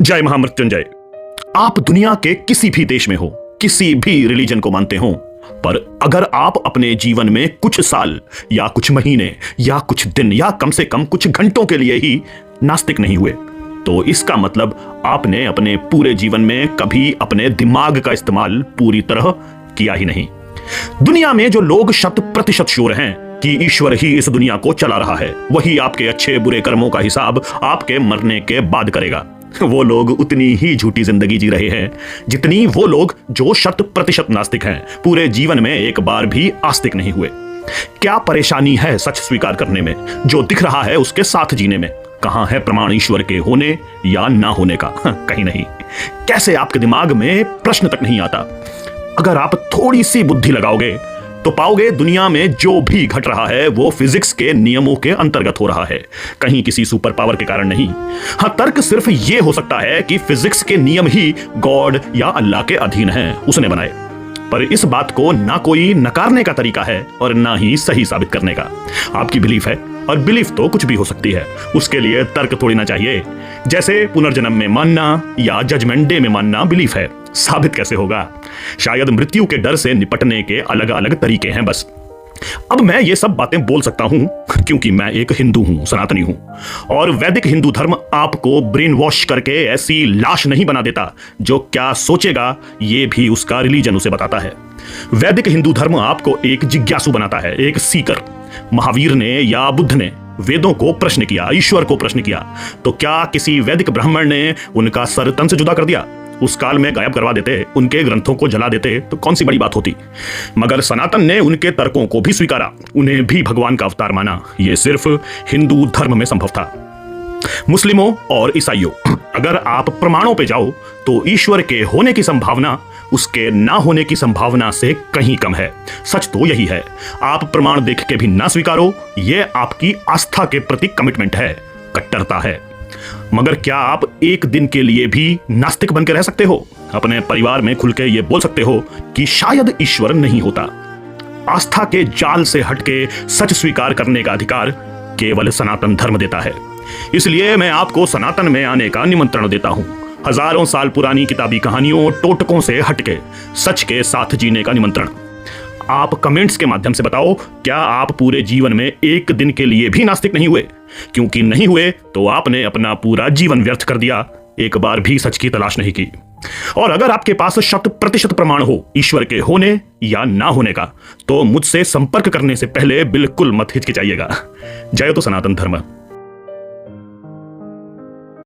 जय महामृत्युंजय। आप दुनिया के किसी भी देश में हो, किसी भी रिलीजन को मानते हो, पर अगर आप अपने जीवन में कुछ साल या कुछ महीने या कुछ दिन या कम से कम कुछ घंटों के लिए ही नास्तिक नहीं हुए, तो इसका मतलब आपने अपने पूरे जीवन में कभी अपने दिमाग का इस्तेमाल पूरी तरह किया ही नहीं। दुनिया में जो लोग 100% श्योर हैं कि ईश्वर ही इस दुनिया को चला रहा है, वही आपके अच्छे बुरे कर्मों का हिसाब आपके मरने के बाद करेगा। वो लोग उतनी ही झूठी जिंदगी जी रहे हैं जितनी वो लोग जो 100% नास्तिक हैं, पूरे जीवन में एक बार भी आस्तिक नहीं हुए। क्या परेशानी है सच स्वीकार करने में, जो दिख रहा है उसके साथ जीने में? कहां है प्रमाण ईश्वर के होने या ना होने का? कहीं नहीं। कैसे आपके दिमाग में प्रश्न तक नहीं आता? अगर आप थोड़ी सी बुद्धि लगाओगे तो पाओगे दुनिया में जो भी घट रहा है वो फिजिक्स के नियमों के अंतर्गत हो रहा है, कहीं किसी सुपर पावर के कारण नहीं। हाँ, तर्क सिर्फ ये हो सकता है कि फिजिक्स के नियम ही गॉड या अल्लाह के अधीन हैं, उसने बनाए। पर इस बात को ना कोई नकारने का तरीका है और ना ही सही साबित करने का। आपकी बिलीफ है, और बिलीफ तो कुछ भी हो सकती है, उसके लिए तर्क थोड़ी ना चाहिए। जैसे पुनर्जन्म में मानना या जजमेंट डे में मानना बिलीफ है, साबित कैसे होगा? शायद मृत्यु के डर से निपटने के अलग अलग तरीके हैं बस। अब मैं ये सब बातें बोल सकता हूं क्योंकि मैं एक हिंदू हूं, सनातनी हूं, और वैदिक हिंदू धर्म आपको ब्रेन वॉश करके ऐसी लाश नहीं बना देता जो क्या सोचेगा ये भी उसका रिलीजन उसे बताता है। वैदिक हिंदू धर्म आपको एक जिज्ञासु बनाता है, एक सीकर। महावीर ने या बुद्ध ने वेदों को प्रश्न किया, ईश्वर को प्रश्न किया, तो क्या किसी वैदिक ब्राह्मण ने उनका सर तन से जुदा कर दिया? उस काल में गायब करवा देते, उनके ग्रंथों को जला देते तो कौन सी बड़ी बात होती? मगर सनातन ने उनके तर्कों को भी स्वीकारा, उन्हें भी भगवान का अवतार माना। यह सिर्फ हिंदू धर्म में संभव था। मुस्लिमों और ईसाइयों, अगर आप प्रमाणों पे जाओ तो ईश्वर के होने की संभावना उसके ना होने की संभावना से कहीं कम है। सच तो यही है। आप प्रमाण देख के भी ना स्वीकारो, यह आपकी आस्था के प्रति कमिटमेंट है, कट्टरता है। मगर क्या आप एक दिन के लिए भी नास्तिक बनकर रह सकते हो? अपने परिवार में खुल के ये बोल सकते हो कि शायद ईश्वर नहीं होता? आस्था के जाल से हटके सच स्वीकार करने का अधिकार केवल सनातन धर्म देता है। इसलिए मैं आपको सनातन में आने का निमंत्रण देता हूं। हजारों साल पुरानी किताबी कहानियों, टोटकों से हटके सच के साथ जीने का निमंत्रण। आप कमेंट्स के माध्यम से बताओ, क्या आप पूरे जीवन में एक दिन के लिए भी नास्तिक नहीं हुए? क्योंकि नहीं हुए तो आपने अपना पूरा जीवन व्यर्थ कर दिया, एक बार भी सच की तलाश नहीं की। और अगर आपके पास 100% प्रमाण हो ईश्वर के होने या ना होने का, तो मुझसे संपर्क करने से पहले बिल्कुल मत हिचकिचाइएगा। जय तो सनातन धर्म।